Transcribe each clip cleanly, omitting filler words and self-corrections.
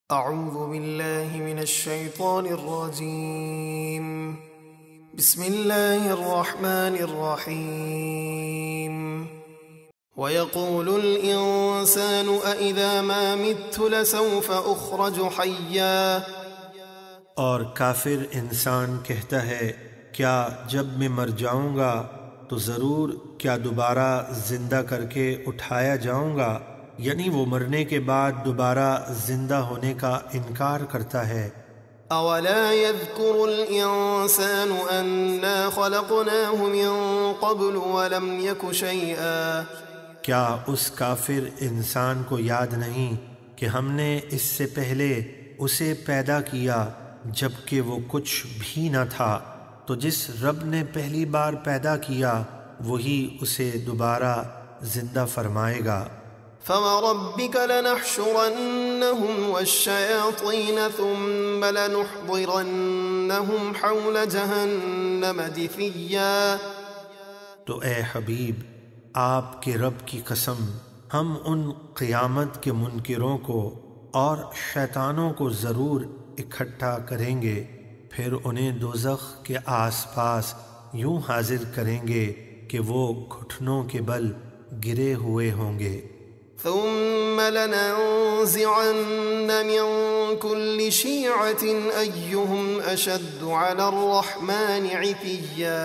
اعوذ باللہ من الشیطان الرجیم بسم اللہ الرحمن الرحیم وَيَقُولُ الْإِنسَانُ أَإِذَا مَا مِتُّ لَسَوْفَ أُخْرَجُ حَيًّا، اور کافر انسان کہتا ہے کیا جب میں مر جاؤں گا تو ضرور کیا دوبارہ زندہ کر کے اٹھایا جاؤں گا، یعنی وہ مرنے کے بعد دوبارہ زندہ ہونے کا انکار کرتا ہے۔ أَوَلَا يَذْكُرُ الْإِنسَانُ أَنَّا خَلَقْنَاهُ مِن قَبْلُ وَلَمْ يَكُ شَيْئًا، کیا اس کافر انسان کو یاد نہیں کہ ہم نے اس سے پہلے اسے پیدا کیا جبکہ وہ کچھ بھی نہ تھا، تو جس رب نے پہلی بار پیدا کیا وہی اسے دوبارہ زندہ فرمائے گا۔ فَوَرَبِّكَ لَنَحْشُرَنَّهُمْ وَالشَّيَاطِينَ ثُمَّ لَنُحْضِرَنَّهُمْ حَوْلَ جَهَنَّمَ جِثِيًّا۔ تو اے حبیب، آپ کے رب کی قسم، ہم ان قیامت کے منکروں کو اور شیطانوں کو ضرور اکٹھا کریں گے، پھر انہیں دوزخ کے آس پاس یوں حاضر کریں گے کہ وہ گھٹنوں کے بل گرے ہوئے ہوں گے۔ ثم لننزعن من كل شيعة أيهم أشد على الرحمن عتيا،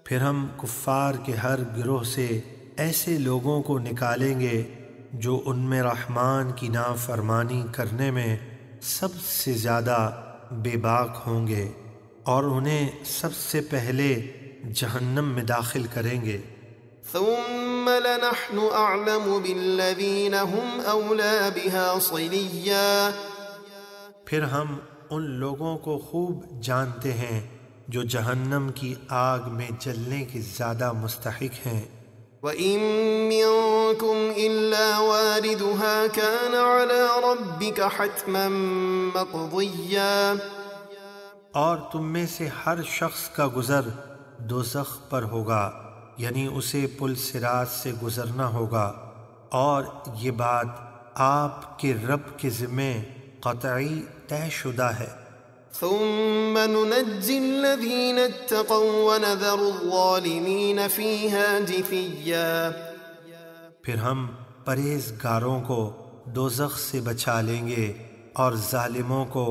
پھر ہم کفار کے ہر گروہ سے ایسے لوگوں کو نکالیں گے جو ان میں رحمان کی نافرمانی کرنے میں سب سے زیادہ بے باک ہوں گے، اور انہیں سب سے پہلے جہنم میں داخل کریں گے۔ ثم لنحن أعلم بالذين هم أولى بها صليا، پھر ہم ان لوگوں کو خوب جانتے ہیں جو جہنم کی آگ میں جلنے کے زیادہ مستحق ہیں۔ وَإِن مِّنكُمْ إِلَّا وَارِدُهَا كَانَ عَلَى رَبِّكَ حَتْمًا مَّقْضِيًّا، اور تم میں سے ہر شخص کا گزر دوزخ پر ہوگا، یعنی اسے پل صراط سے گزرنا ہوگا، اور یہ بات آپ کے رب کے ذمے قطعی طے شدہ ہے۔ ثم ننجي الذين اتقوا ونذر الظالمين فيها جثيا، پھر ہم پرہیزگاروں کو دوزخ سے بچا لیں گے اور ظالموں کو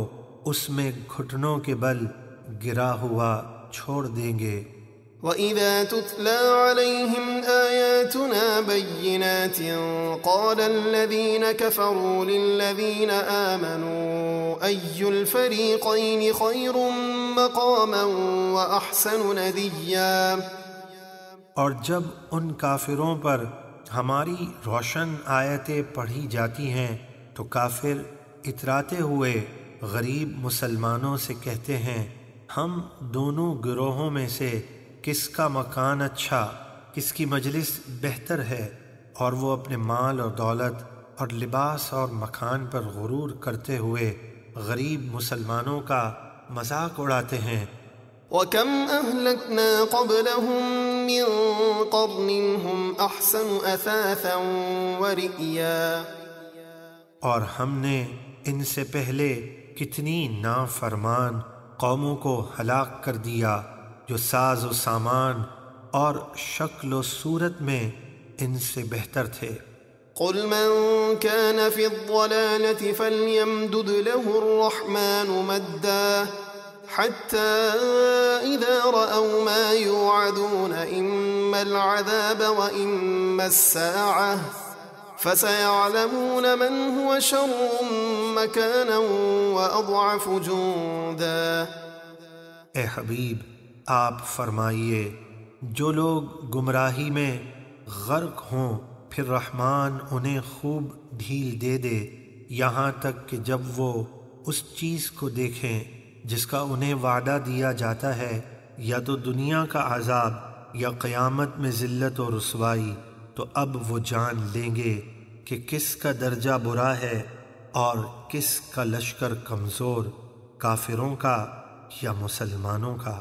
اس میں گھٹنوں کے بل گرا ہوا چھوڑ دیں گے۔ وَإِذَا تُتْلَى عَلَيْهِمْ آيَاتُنَا بَيِّنَاتٍ قَالَ الَّذِينَ كَفَرُوا لِلَّذِينَ آمَنُوا أَيُّ الْفَرِيقَيْنِ خَيْرٌ مَّقَامًا وَأَحْسَنُ نَدِيًّا، اور جب ان کافروں پر ہماری روشن آیتیں پڑھی جاتی ہیں تو کافر اتراتے ہوئے غریب مسلمانوں سے کہتے ہیں ہم دونوں گروہوں میں سے کس کا مکان اچھا، کس کی مجلس بہتر ہے، اور وہ اپنے مال اور دولت اور لباس اور مکان پر غرور کرتے ہوئے غریب مسلمانوں کا مذاق اڑاتے ہیں۔ وَكَمْ أَهْلَكْنَا قَبْلَهُم مِّن قَرْنٍ هُمْ أَحْسَنُ أَثَاثًا وَرِئْيًا، اور ہم نے ان سے پہلے کتنی نافرمان قوموں کو ہلاک کر دیا جو ساز و سامان اور شکل و صورت میں ان سے بہتر تھے۔ قُلْ مَن كَانَ فِي الضَّلَالَةِ فَلْيَمْدُدْ لَهُ الرَّحْمَنُ مَدًّا حَتَّى إِذَا رَأَوْا مَا يُوعَدُونَ إِمَّا الْعَذَابَ وَإِمَّا السَّاعَةَ فَسَيَعْلَمُونَ مَنْ هُوَ شَرٌّ مَّكَانًا وَأَضْعَفُ جُندًا۔ اے حبیب، آپ فرمائیے جو لوگ گمراہی میں غرق ہوں پھر رحمان انہیں خوب ڈھیل دے دے یہاں تک کہ جب وہ اس چیز کو دیکھیں جس کا انہیں وعدہ دیا جاتا ہے، یا تو دنیا کا عذاب یا قیامت میں ذلت و رسوائی، تو اب وہ جان لیں گے کہ کس کا درجہ برا ہے اور کس کا لشکر کمزور، کافروں کا یا مسلمانوں کا۔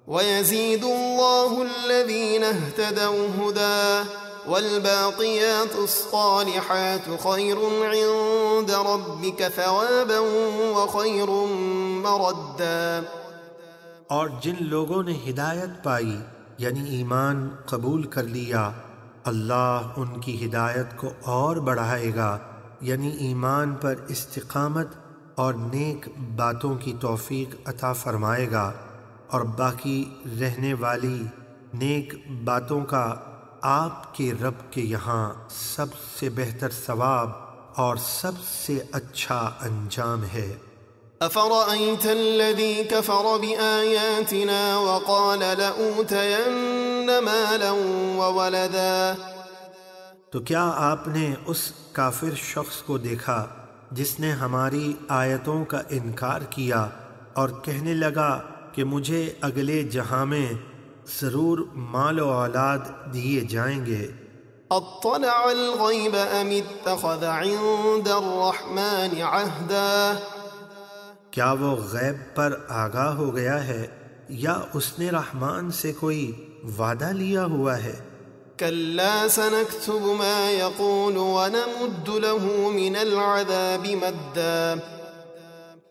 وَيَزِيدُ اللَّهُ الَّذِينَ اهْتَدَوْا هُدًى والباقيات الصالحات خير عند ربك ثوابا وخير مردا۔ اور جن لوگوں نے ہدایت پائی یعنی ایمان قبول کر لیا، اللہ ان کی ہدایت کو اور بڑھائے گا، یعنی ایمان پر استقامت اور نیک باتوں کی توفیق عطا فرمائے گا، اور باقی رہنے والی نیک باتوں کا آپ کے رب کے یہاں سب سے بہتر ثواب اور سب سے اچھا انجام ہے۔ أفرأيت الذي كفر بآياتنا وقال لأوتين مالا وولدا؟ تو کیا آپ نے اس کافر شخص کو دیکھا جس نے ہماری آیتوں کا انکار کیا اور کہنے لگا کہ مجھے اگلے جہاں میں ضرور مال و اولاد دیے جائیں گے؟ اطلع الغیب ام اتخذ عند الرحمن عہدا؟ کیا وہ غیب پر آگاہ ہو گیا ہے یا اس نے رحمان سے کوئی وعدہ لیا ہوا ہے؟ كلا سنكتب ما يقول ونمد له من العذاب مدا۔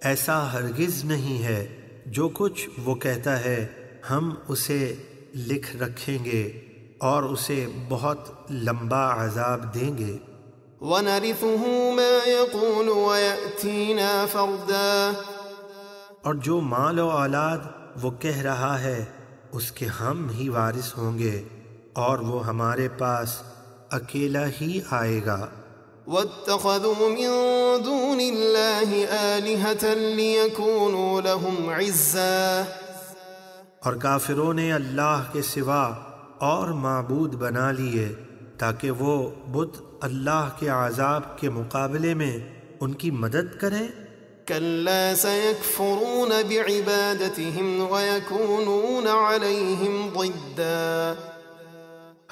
ایسا ہرگز نہیں ہے، جو کچھ وہ کہتا ہے ہم اسے لکھ رکھیں گے اور اسے بہت لمبا عذاب دیں گے۔ ونرثه ما يقول ويأتينا فردا۔ اور جو مال و اولاد وہ کہہ رہا ہے اس کے ہم ہی وارث ہوں گے اور وہ ہمارے پاس اکیلا ہی آئے گا۔ واتخذوا من دون الله آلهة ليكونوا لهم عزا۔ اور کافروں نے اللہ کے سوا اور معبود بنا لیے تاکہ وہ بت اللہ کے عذاب کے مقابلے میں ان کی مدد کریں۔ كلا سيكفرون بعبادتهم ويكونون عليهم ضدا۔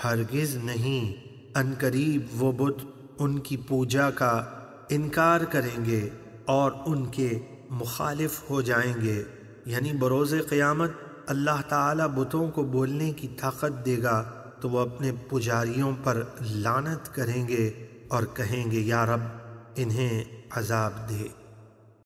ہرگز نہیں، ان قریب وہ بت ان کی پوجا کا انکار کریں گے اور ان کے مخالف ہو جائیں گے، یعنی بروز قیامت اللہ تعالیٰ بتوں کو بولنے کی طاقت دے گا تو وہ اپنے پجاریوں پر لعنت کریں گے اور کہیں گے یا رب انہیں عذاب دے۔